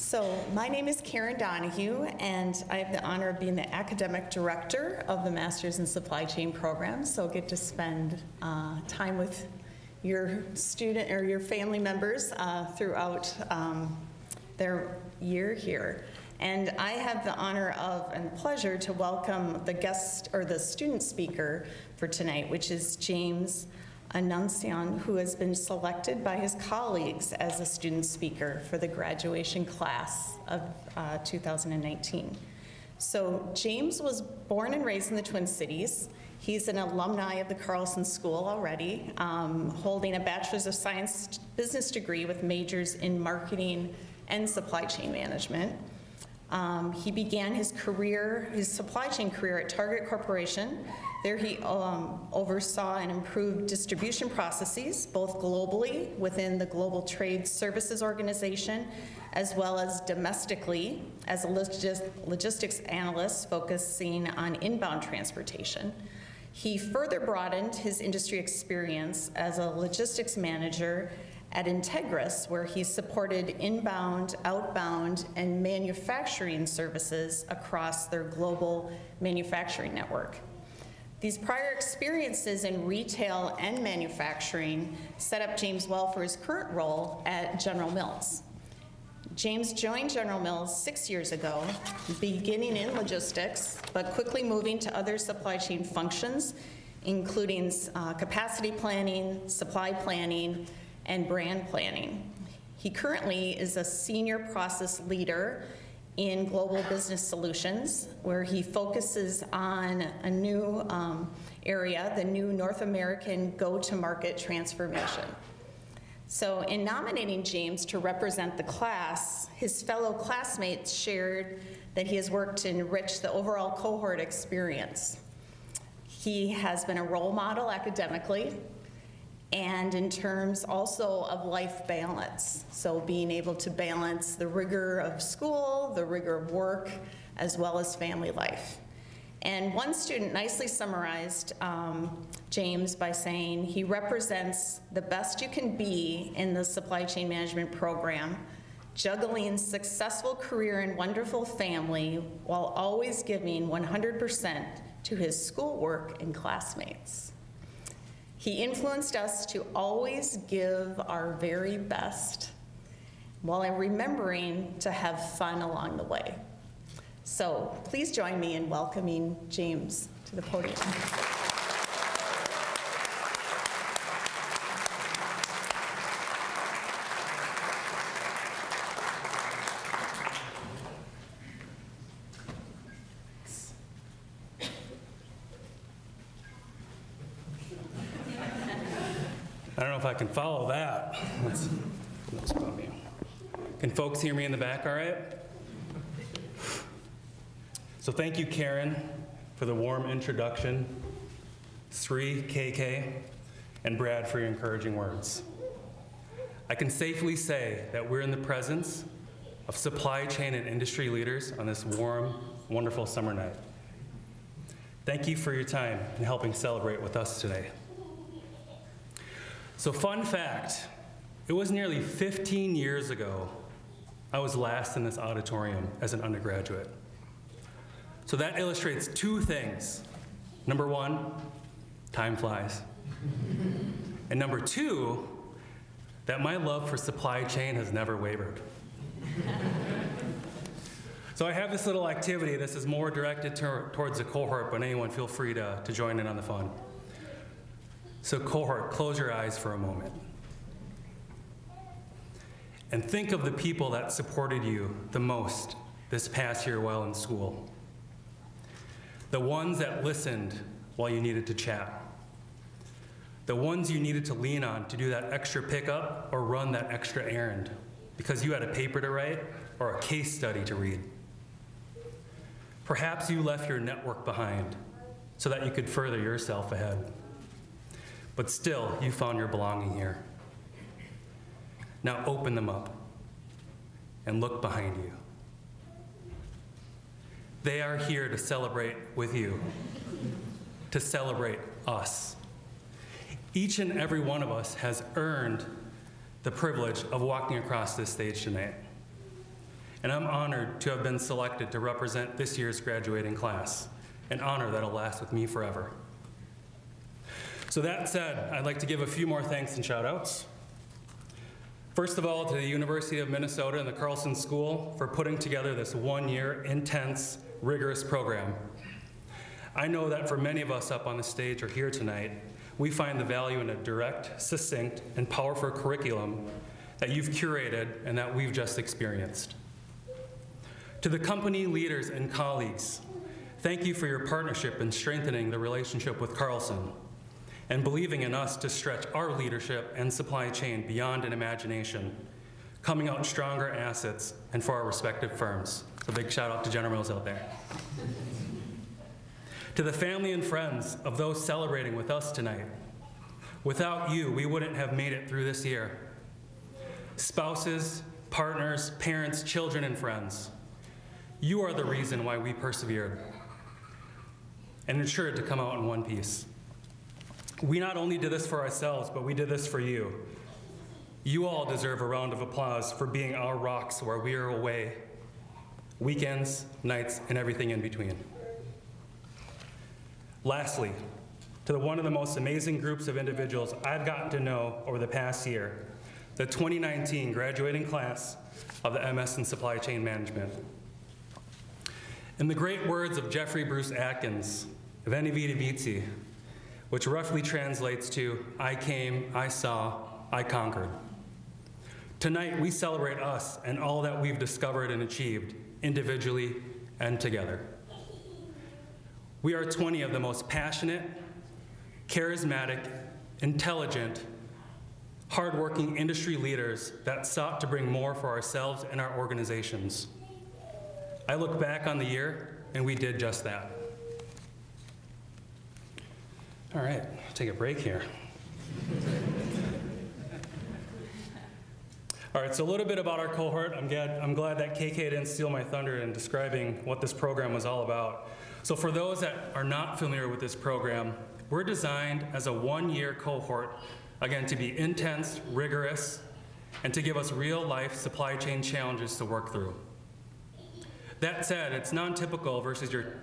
So my name is Karen Donahue, and I have the honor of being the academic director of the Masters in Supply Chain program. So I get to spend time with your student or your family members throughout their year here. And I have the honor of and pleasure to welcome the guest or the student speaker for tonight, which is James Anunciacion, who has been selected by his colleagues as a student speaker for the graduation class of 2019. So James was born and raised in the Twin Cities. He's an alumni of the Carlson School already, holding a Bachelor's of Science business degree with majors in marketing and supply chain management. He began his supply chain career at Target Corporation. There he oversaw and improved distribution processes, both globally within the Global Trade Services Organization, as well as domestically as a logistics analyst focusing on inbound transportation. He further broadened his industry experience as a logistics manager at Integris, where he supported inbound, outbound, and manufacturing services across their global manufacturing network. These prior experiences in retail and manufacturing set up James well for his current role at General Mills. James joined General Mills 6 years ago, beginning in logistics, but quickly moving to other supply chain functions, including capacity planning, supply planning, and brand planning. He currently is a senior process leader in global business solutions, where he focuses on a new area, the new North American go-to-market transformation. So in nominating James to represent the class, his fellow classmates shared that he has worked to enrich the overall cohort experience. He has been a role model academically, and in terms also of life balance. So being able to balance the rigor of school, the rigor of work, as well as family life. And one student nicely summarized James by saying, he represents the best you can be in the supply chain management program, juggling successful career and wonderful family while always giving 100% to his schoolwork and classmates. He influenced us to always give our very best while remembering to have fun along the way. So please join me in welcoming James to the podium. I don't know if I can follow that. That's about me. Can folks hear me in the back all right? So thank you, Karen, for the warm introduction, Sri, KK, and Brad for your encouraging words. I can safely say that we're in the presence of supply chain and industry leaders on this warm, wonderful summer night. Thank you for your time in helping celebrate with us today. So fun fact, it was nearly 15 years ago I was last in this auditorium as an undergraduate. So that illustrates two things. Number one, time flies. And number two, that my love for supply chain has never wavered. So I have this little activity. This is more directed towards the cohort, but anyone feel free to join in on the fun. So cohort, close your eyes for a moment. And think of the people that supported you the most this past year while in school. The ones that listened while you needed to chat. The ones you needed to lean on to do that extra pickup or run that extra errand because you had a paper to write or a case study to read. Perhaps you left your network behind so that you could further yourself ahead. But still, you found your belonging here. Now open them up and look behind you. They are here to celebrate with you, to celebrate us. Each and every one of us has earned the privilege of walking across this stage tonight. and I'm honored to have been selected to represent this year's graduating class, an honor that'll last with me forever. So that said, I'd like to give a few more thanks and shout outs. First of all, to the University of Minnesota and the Carlson School for putting together this one-year, intense, rigorous program. I know that for many of us up on the stage or here tonight, we find the value in a direct, succinct, and powerful curriculum that you've curated and that we've just experienced. To the company leaders and colleagues, thank you for your partnership in strengthening the relationship with Carlson and believing in us to stretch our leadership and supply chain beyond an imagination, coming out stronger assets and for our respective firms. So big shout out to General Mills out there. To the family and friends of those celebrating with us tonight, without you, we wouldn't have made it through this year. Spouses, partners, parents, children, and friends, you are the reason why we persevered and ensured to come out in one piece. We not only did this for ourselves, but we did this for you. You all deserve a round of applause for being our rocks where we are away, weekends, nights, and everything in between. Lastly, to one of the most amazing groups of individuals I've gotten to know over the past year, the 2019 graduating class of the MS in Supply Chain Management. In the great words of Jeffrey Bruce Atkins, Veni Vidi Vici, which roughly translates to, I came, I saw, I conquered. Tonight, we celebrate us and all that we've discovered and achieved, individually and together. We are 20 of the most passionate, charismatic, intelligent, hardworking industry leaders that sought to bring more for ourselves and our organizations. I look back on the year, and we did just that. All right, take a break here. All right, so a little bit about our cohort. I'm glad that KK didn't steal my thunder in describing what this program was all about. So for those that are not familiar with this program, we're designed as a one-year cohort, again, to be intense, rigorous, and to give us real-life supply chain challenges to work through. That said, it's non-typical versus your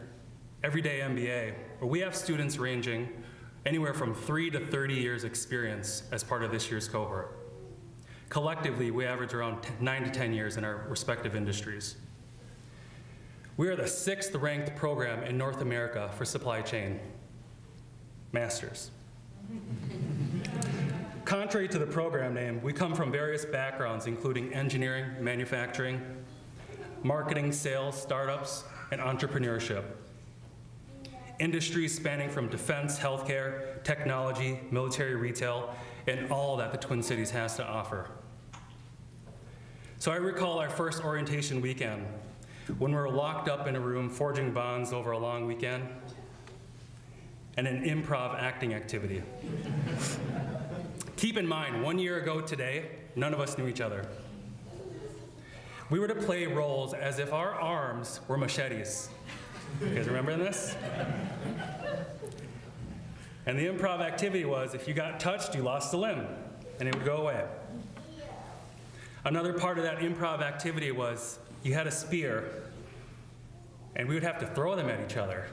everyday MBA, where we have students ranging anywhere from 3 to 30 years experience as part of this year's cohort. Collectively, we average around 9 to 10 years in our respective industries. We are the 6th ranked program in North America for supply chain masters. Contrary to the program name, we come from various backgrounds, including engineering, manufacturing, marketing, sales, startups, and entrepreneurship. Industries spanning from defense, healthcare, technology, military, retail, and all that the Twin Cities has to offer. So I recall our first orientation weekend when we were locked up in a room forging bonds over a long weekend and an improv acting activity. Keep in mind, 1 year ago today, none of us knew each other. We were to play roles as if our arms were machetes. You guys remember this? And the improv activity was, if you got touched, you lost a limb, and it would go away. Another part of that improv activity was, you had a spear, and we would have to throw them at each other,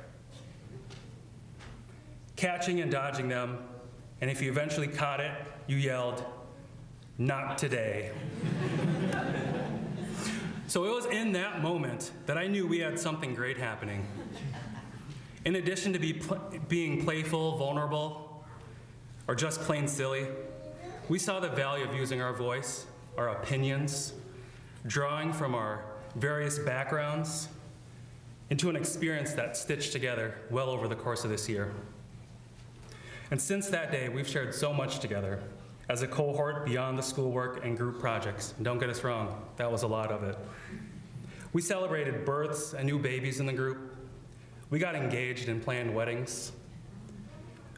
catching and dodging them, and if you eventually caught it, you yelled, "Not today." So it was in that moment that I knew we had something great happening. In addition to being playful, vulnerable, or just plain silly, we saw the value of using our voice, our opinions, drawing from our various backgrounds into an experience that stitched together well over the course of this year. And since that day, we've shared so much together as a cohort beyond the schoolwork and group projects. And don't get us wrong, that was a lot of it. We celebrated births and new babies in the group. We got engaged and planned weddings.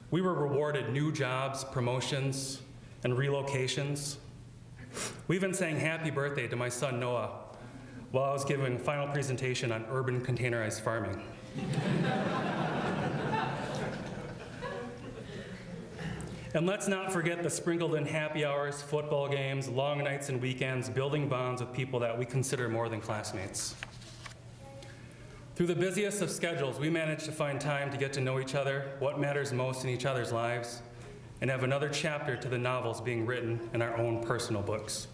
We were rewarded new jobs, promotions, and relocations. We even sang happy birthday to my son Noah while I was giving a final presentation on urban containerized farming. And let's not forget the sprinkled in happy hours, football games, long nights and weekends, building bonds with people that we consider more than classmates. Through the busiest of schedules, we manage to find time to get to know each other, what matters most in each other's lives, and have another chapter to the novels being written in our own personal books.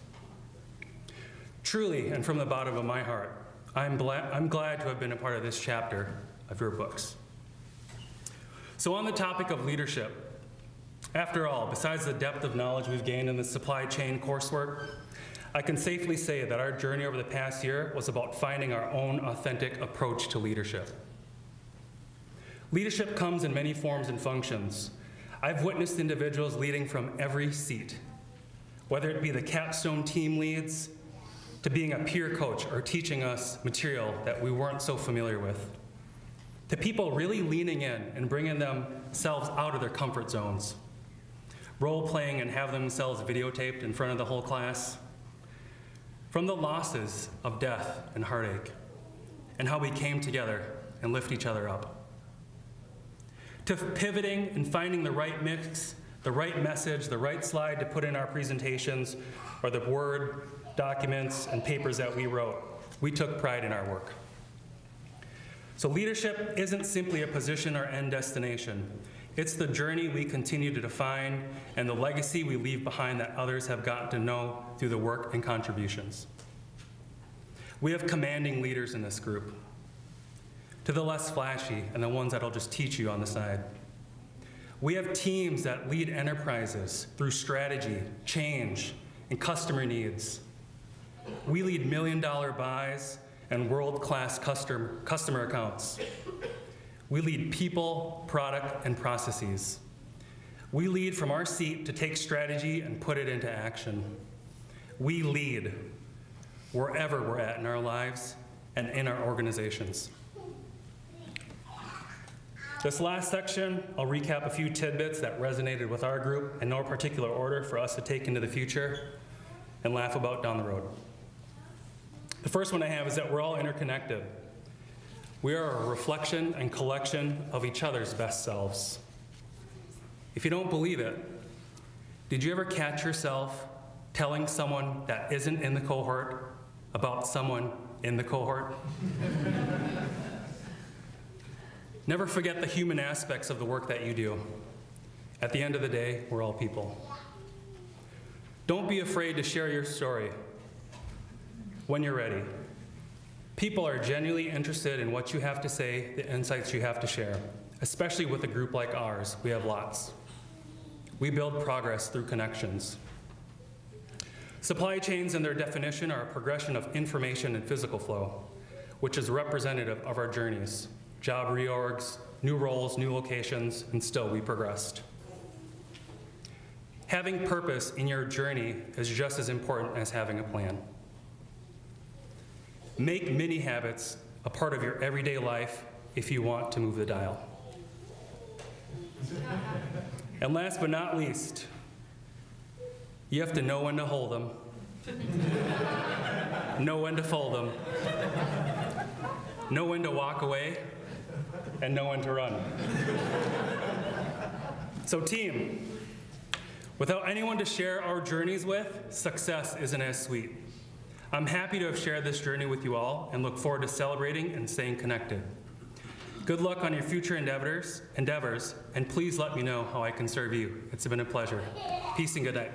Truly, and from the bottom of my heart, I'm glad to have been a part of this chapter of your books. So on the topic of leadership, after all, besides the depth of knowledge we've gained in the supply chain coursework, I can safely say that our journey over the past year was about finding our own authentic approach to leadership. Leadership comes in many forms and functions. I've witnessed individuals leading from every seat, whether it be the capstone team leads, to being a peer coach or teaching us material that we weren't so familiar with, to people really leaning in and bringing themselves out of their comfort zones, role-playing and have themselves videotaped in front of the whole class, from the losses of death and heartache, and how we came together and lift each other up, to pivoting and finding the right mix, the right message, the right slide to put in our presentations, or the Word documents and papers that we wrote. We took pride in our work. So leadership isn't simply a position or end destination. It's the journey we continue to define and the legacy we leave behind that others have gotten to know through the work and contributions. We have commanding leaders in this group, to the less flashy and the ones that'll just teach you on the side. We have teams that lead enterprises through strategy, change, and customer needs. We lead million-dollar buys and world-class customer accounts. We lead people, product, and processes. We lead from our seat to take strategy and put it into action. We lead wherever we're at in our lives and in our organizations. This last section, I'll recap a few tidbits that resonated with our group in no particular order for us to take into the future and laugh about down the road. The first one I have is that we're all interconnected. We are a reflection and collection of each other's best selves. If you don't believe it, did you ever catch yourself telling someone that isn't in the cohort about someone in the cohort? Never forget the human aspects of the work that you do. At the end of the day, we're all people. Don't be afraid to share your story when you're ready. People are genuinely interested in what you have to say, the insights you have to share, especially with a group like ours. We have lots. We build progress through connections. Supply chains and their definition are a progression of information and physical flow, which is representative of our journeys. Job reorgs, new roles, new locations, and still we progressed. Having purpose in your journey is just as important as having a plan. Make mini habits a part of your everyday life if you want to move the dial. And last but not least, you have to know when to hold them, know when to fold them, know when to walk away, and know when to run. So team, without anyone to share our journeys with, success isn't as sweet. I'm happy to have shared this journey with you all and look forward to celebrating and staying connected. Good luck on your future endeavors, and please let me know how I can serve you. It's been a pleasure. Peace and good night.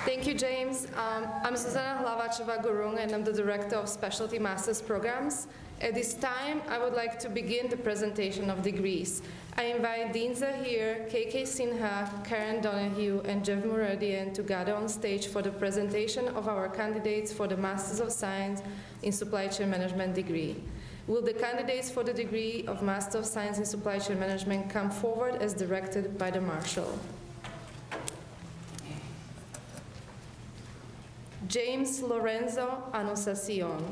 Thank you, James. I'm Susanna Hlavačová-Gurung, and I'm the Director of Specialty Master's Programs. At this time, I would like to begin the presentation of degrees. I invite Dean Zahir, KK Sinha, Karen Donahue, and Jeff Muradian to gather on stage for the presentation of our candidates for the Masters of Science in Supply Chain Management degree. Will the candidates for the degree of Master of Science in Supply Chain Management come forward as directed by the Marshal? James Lorenzo Anunciacion.